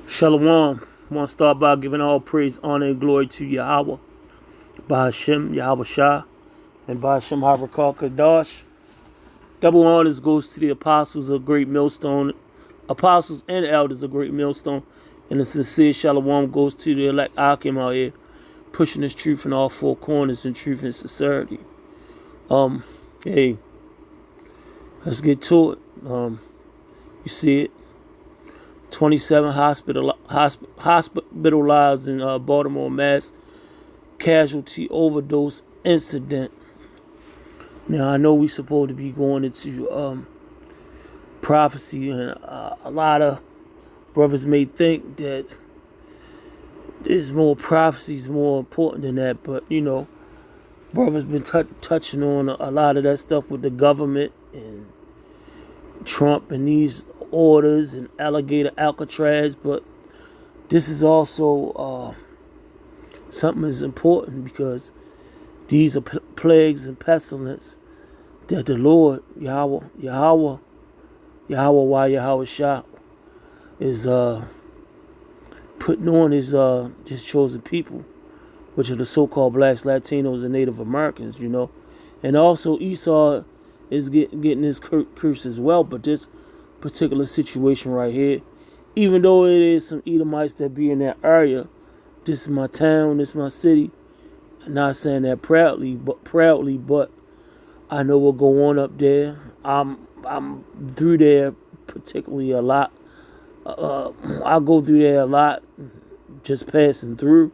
Shalom. I want to start by giving all praise, honor, and glory to Yahweh, by Hashem, Yahweh Shah, and by Hashem Harakal Kadash. Double honors goes to the apostles of Great Millstone, apostles and elders of Great Millstone, and the sincere shalom goes to the elect Akim out here, pushing this truth in all four corners in truth and sincerity. Hey, let's get to it. You see it. 27 hospitalized in Baltimore, Mass. Casualty overdose incident. Now I know we supposed to be going into prophecy, and a lot of brothers may think that there's more prophecies more important than that, but you know, brothers been touching on a lot of that stuff with the government and Trump and these orders and alligator Alcatraz, but this is also something that's important because these are plagues and pestilence that the Lord Yahweh Shah is putting on his chosen people, which are the so-called blacks, Latinos, and Native Americans, you know. And also Esau is getting his curse as well, but this particular situation right here, even though it is some Edomites that be in that area, this is my town, this is my city. I'm not saying that proudly, but I know what go on up there. I'm through there particularly a lot. I go through there a lot, just passing through,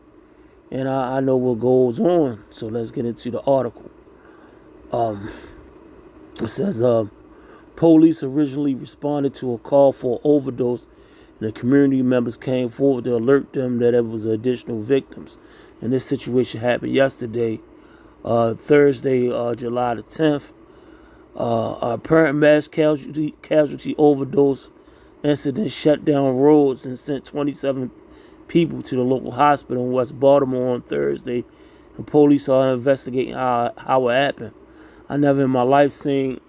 and I know what goes on. So let's get into the article. It says, police originally responded to a call for overdose, and the community members came forward to alert them that there was additional victims. And this situation happened yesterday, Thursday, July the 10th. Apparent mass casualty overdose incident shut down roads and sent 27 people to the local hospital in West Baltimore on Thursday, and police are investigating how it happened. I never in my life seen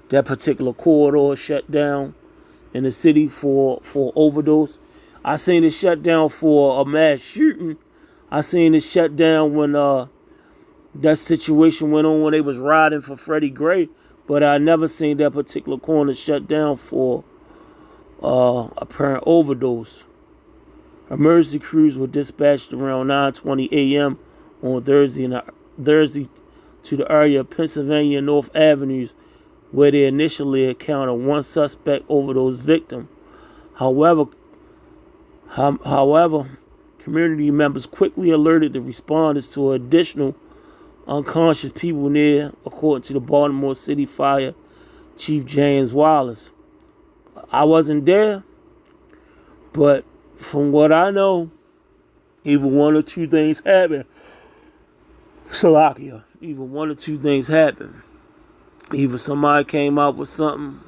that particular corridor shut down in the city for overdose. I seen it shut down for a mass shooting. I seen it shut down when that situation went on when they was riding for Freddie Gray, but I never seen that particular corner shut down for apparent overdose. Emergency crews were dispatched around 9:20 a.m. on Thursday to the area of Pennsylvania North Avenues, where they initially encountered one suspect overdose victim. However, community members quickly alerted the responders to additional unconscious people near, according to the Baltimore City Fire Chief James Wallace. I wasn't there, but from what I know, either one or two things happened. Salakia. Either one or two things happened. Either somebody came out with something,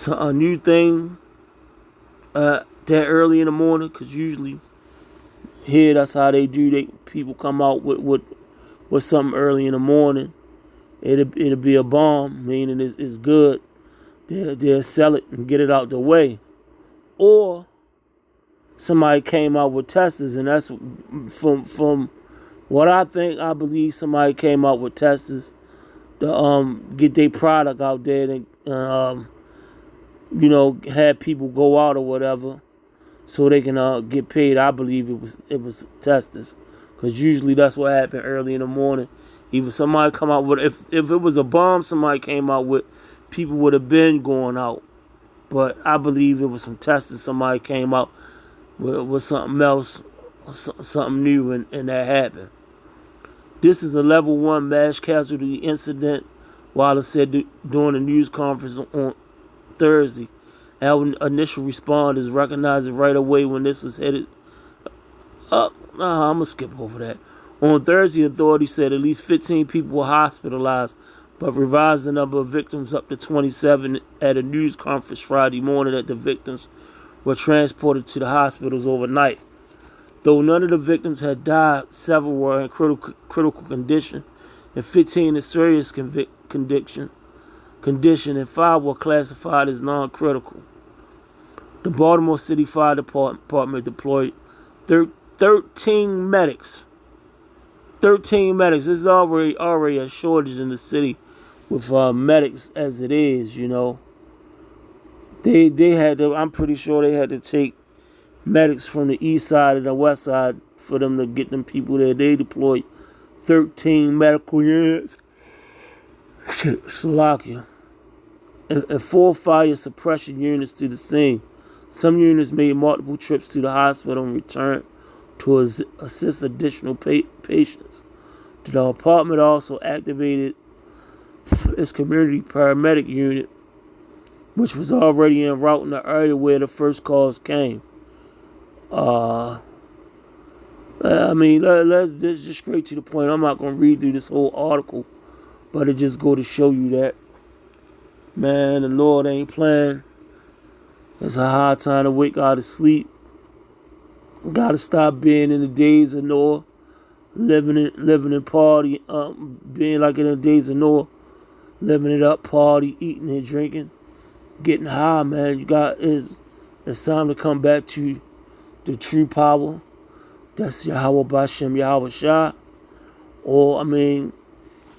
a new thing that early in the morning, because usually here that's how they do. People come out with something early in the morning. It'll be a bomb, meaning it's good. They'll sell it and get it out the way. Or somebody came out with testers, and that's from what I think. I believe somebody came out with testers to get their product out there and have people go out or whatever so they can get paid. I believe it was testers, because usually that's what happened early in the morning. Either somebody come out with, if it was a bomb somebody came out with, people would have been going out. But I believe it was some testers. Somebody came out with something else, something new, and that happened. This is a level 1 mass casualty incident, Wallace said during a news conference on Thursday. Our initial responders recognized it right away when this was headed up. I'm going to skip over that. On Thursday, authorities said at least 15 people were hospitalized, but revised the number of victims up to 27 at a news conference Friday morning that the victims were transported to the hospitals overnight. Though none of the victims had died, several were in critical condition, and 15 in serious condition, and 5 were classified as non-critical. The Baltimore City Fire Department deployed 13 medics. 13 medics. There's already a shortage in the city with medics as it is, you know. They had to, I'm pretty sure they had to take medics from the east side and the west side for them to get them people there. They deployed 13 medical units. Slovakia. And 4 fire suppression units to the scene. Some units made multiple trips to the hospital and returned to assist additional patients. The department also activated its community paramedic unit, which was already en route in the area where the first calls came. I mean, let's just straight to the point. I'm not going to read through this whole article, but it just go to show you that, man, the Lord ain't playing. It's a hard time to wake out of sleep. We got to stop being in the days of Noah, living in party, being like in the days of Noah, living it up, party, eating and drinking, getting high, man. It's time to come back to the true power. That's Yahweh Bashem, Yahweh Shah. Or, I mean,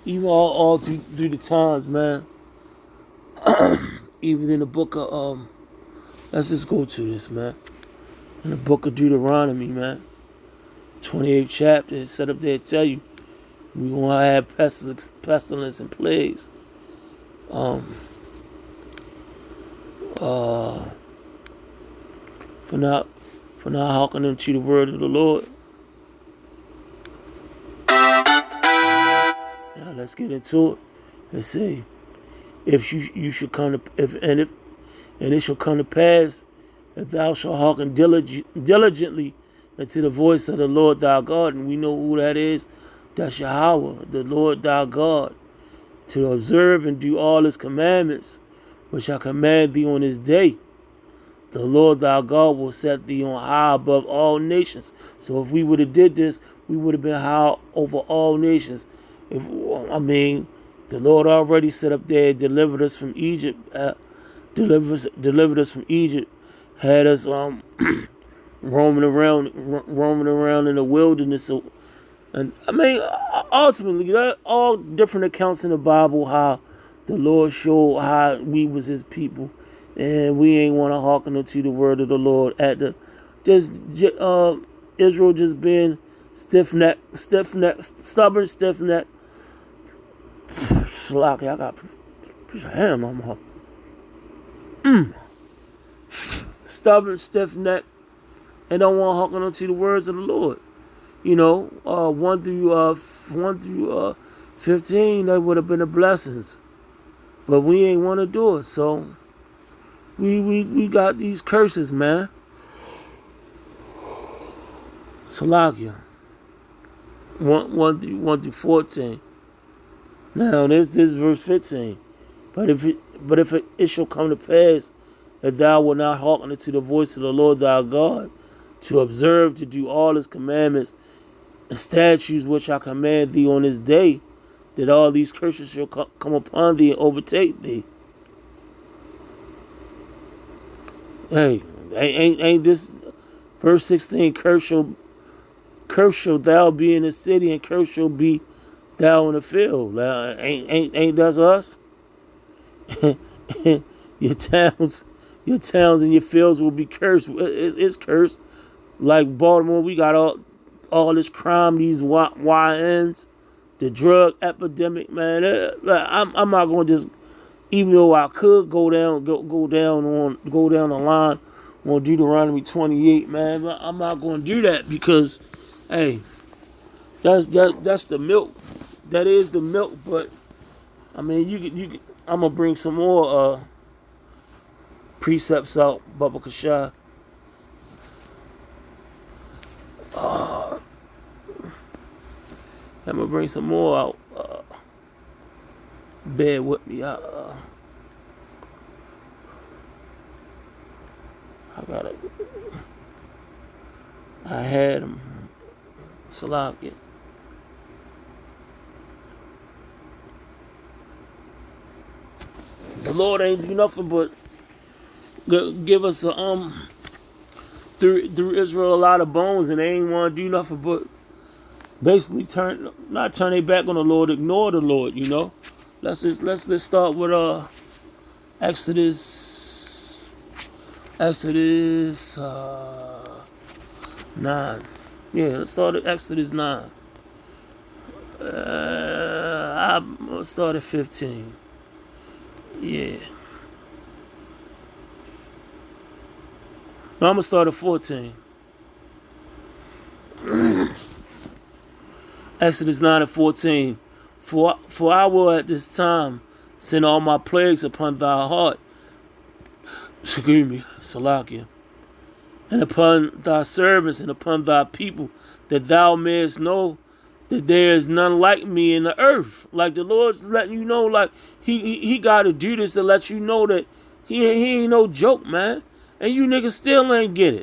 even all through the times, man. Even in the book of, let's just go to this, man. In the book of Deuteronomy, man. 28th chapter, it's set up there to tell you we're going to have pestilence and plagues. For not hearkening to the word of the Lord. Now let's get into it and say, if you should come to it shall come to pass, if thou shalt hearken diligently unto the voice of the Lord thy God, and we know who that is. That's Yahweh, the Lord thy God, to observe and do all his commandments, which I command thee on this day. The Lord thy God will set thee on high above all nations. So if we would have did this, we would have been high over all nations. The Lord already set up there, delivered us from Egypt, delivered us from Egypt, had us roaming around in the wilderness. And I mean, ultimately, all different accounts in the Bible how the Lord showed how we was his people, and we ain't want to hearken to the word of the Lord. Israel just being stiff-necked, stubborn, stiff-necked. Slocky, I got a piece of ham on my stubborn, stiff-necked, and don't want to hearken to the words of the Lord. You know, 1 through 15, that would have been the blessings, but we ain't want to do it. So we got these curses, man. Salakia, 1 through 14. Now this verse 15. But if it shall come to pass that thou wilt not hearken unto the voice of the Lord thy God, to observe to do all his commandments and statutes which I command thee on this day, that all these curses shall come upon thee and overtake thee. Hey, ain't this verse 16? Curse shall thou be in the city, and curse shall be thou in the field. Ain't that's us? Your towns and your fields will be cursed. It's cursed. Like Baltimore, we got all this crime, these YNs, the drug epidemic, man. I'm not gonna just, even though I could go down the line on Deuteronomy 28, man. But I'm not gonna do that because, hey, that's the milk. That is the milk. But I mean, you I'm gonna bring some more precepts out, Baba Kasha. I'm gonna bring some more out. Bear with me. I had him. Salakia. The Lord ain't do nothing but give us through Israel a lot of bones, and they ain't want to do nothing but basically not turn their back on the Lord, ignore the Lord. Let's start with Exodus 9. Yeah, let's start at Exodus 9. I'll start at 15. Yeah. No, I'm gonna start at 14. Exodus 9 and 14. For I will at this time send all my plagues upon thy heart, excuse me, Salakia, and upon thy servants and upon thy people, that thou mayest know that there is none like me in the earth. Like the Lord's letting you know, like he got to do this to let you know that he ain't no joke, man. And you niggas still ain't get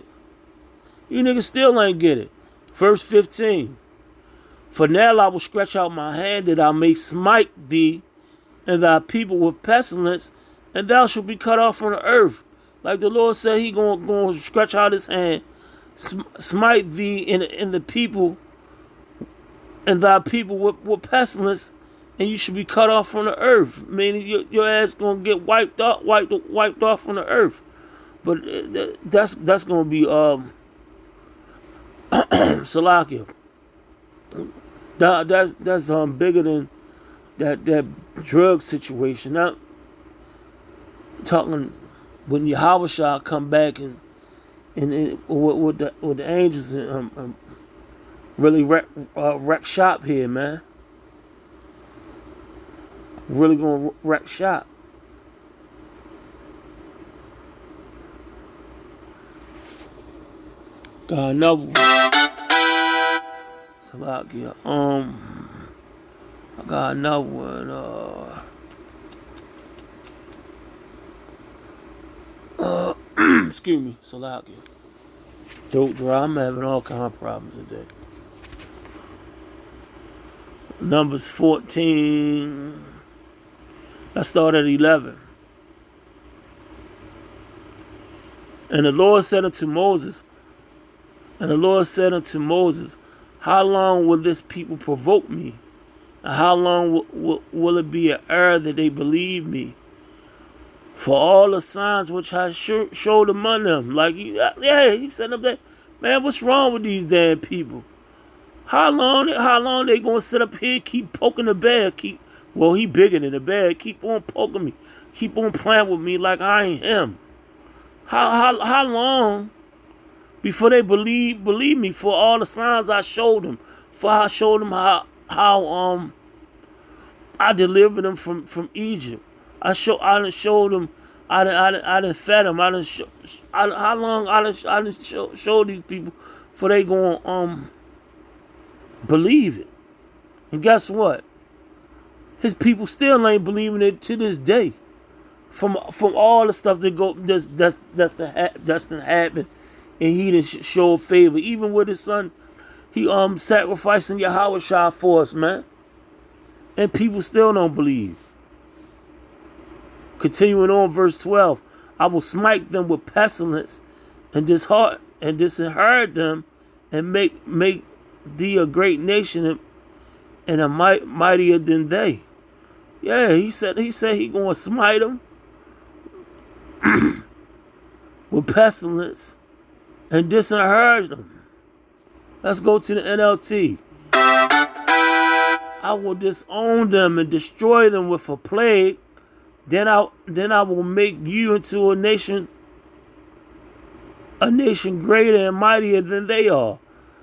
it. Verse 15. For now I will stretch out my hand that I may smite thee and thy people with pestilence, and thou shalt be cut off from the earth. Like the Lord said, he gonna stretch out his hand, smite thee in the people and thy people with pestilence, and you should be cut off from the earth. Meaning your ass gonna get wiped off from the earth. But that's gonna be Salakia. That's bigger than that drug situation. Now talking when Yahweh come back and with the angels and really wreck shop here, man. Really gonna wreck shop. Got another one. Salakia. I got another one. Excuse me, Salakia. Throat dry. I'm having all kind of problems today. Numbers 14. Let's start at 11. And the Lord said unto Moses, how long will this people provoke me? And how long will it be an error that they believe me? For all the signs which I showed among them. Like, he said up there, man, what's wrong with these damn people? How long they gonna sit up here, keep poking the bear, he bigger than the bear, keep on poking me, keep on playing with me like I ain't him. How long before they believe me for all the signs I showed them, for I showed them how I delivered them from Egypt. I done showed them. I done fed them. How long I done show these people for they gonna believe it? And guess what? His people still ain't believing it to this day. From all the stuff that that's done happened, and he didn't show favor. Even with his son, he sacrificing Yahweh for us, man. And people still don't believe. Continuing on, verse 12. I will smite them with pestilence and disinherit them, and make thee a great nation and a mightier than they. Yeah, he said he gonna smite them with pestilence and disinherit them. Let's go to the NLT. I will disown them and destroy them with a plague. Then I will make you into a nation greater and mightier than they are.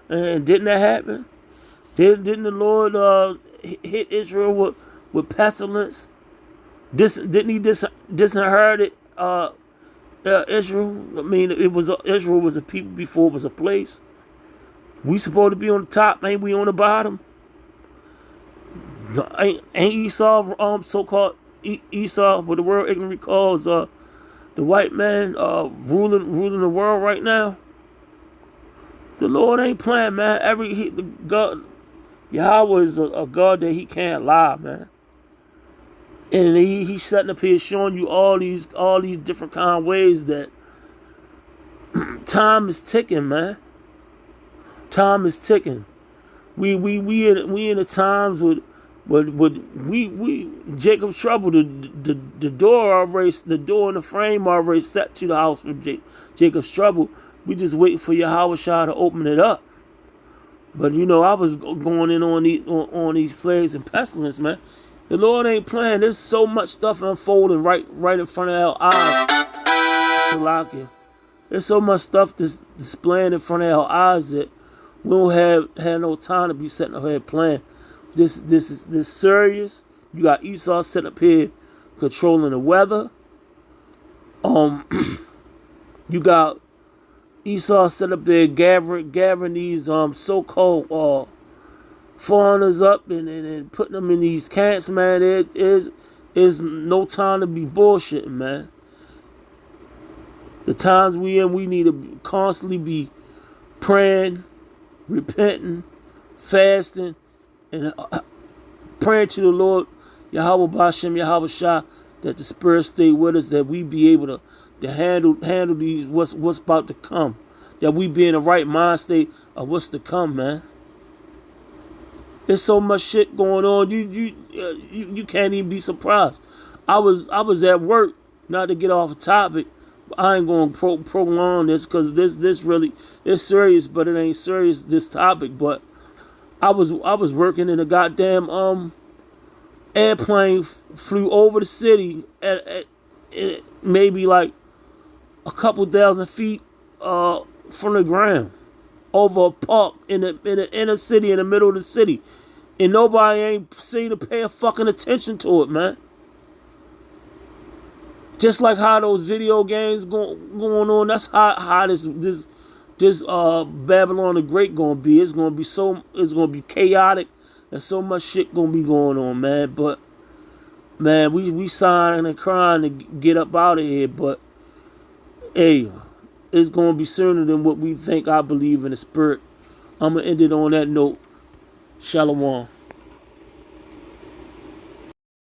And didn't that happen? Didn't the Lord hit Israel with pestilence? Didn't he disinherit Israel? I mean, Israel was a people before it was a place. We supposed to be on the top, ain't we on the bottom? Ain't Esau so-called Esau, what the world ignorantly calls the white man ruling the world right now? The Lord ain't playing, man. God, Yahweh is a God that he can't lie, man. And he's sitting up here showing you all these different kind of ways that time is ticking, man. Time is ticking. We in the times with we Jacob's trouble. The door in the frame already set to the house with Jacob's trouble. We just waiting for Yahweh Shah to open it up. But you know, I was going in on these plagues and pestilence, man. The Lord ain't playing. There's so much stuff unfolding right in front of our eyes. Salakia. There's so much stuff displaying in front of our eyes that we don't have no time to be sitting up here playing. This is serious. You got Esau sitting up here controlling the weather. You got Esau sitting up there gathering these so-called foreigners up and putting them in these camps, man. It is no time to be bullshitting, man. The times we in, we need to constantly be praying, repenting, fasting, and praying to the Lord, Yahweh Bashem, Yahweh Shah, that the Spirit stay with us, that we be able to handle these what's about to come, that we be in the right mind state of what's to come, man. There's so much shit going on. You can't even be surprised. I was at work, not to get off the topic. I ain't going to prolong this because this really is serious, but it ain't serious, this topic. But I was working in a goddamn airplane flew over the city at maybe like a couple thousand feet from the ground, over a park in the inner city, in the middle of the city, and nobody ain't seen to pay a fucking attention to it, man. Just like how those video games going on, that's how this Babylon the Great gonna be. It's gonna be chaotic, and so much shit gonna be going on, man. But man, we sighing and crying to get up out of here. But hey, it's gonna be sooner than what we think. I believe in the spirit. I'm gonna end it on that note. Shalom.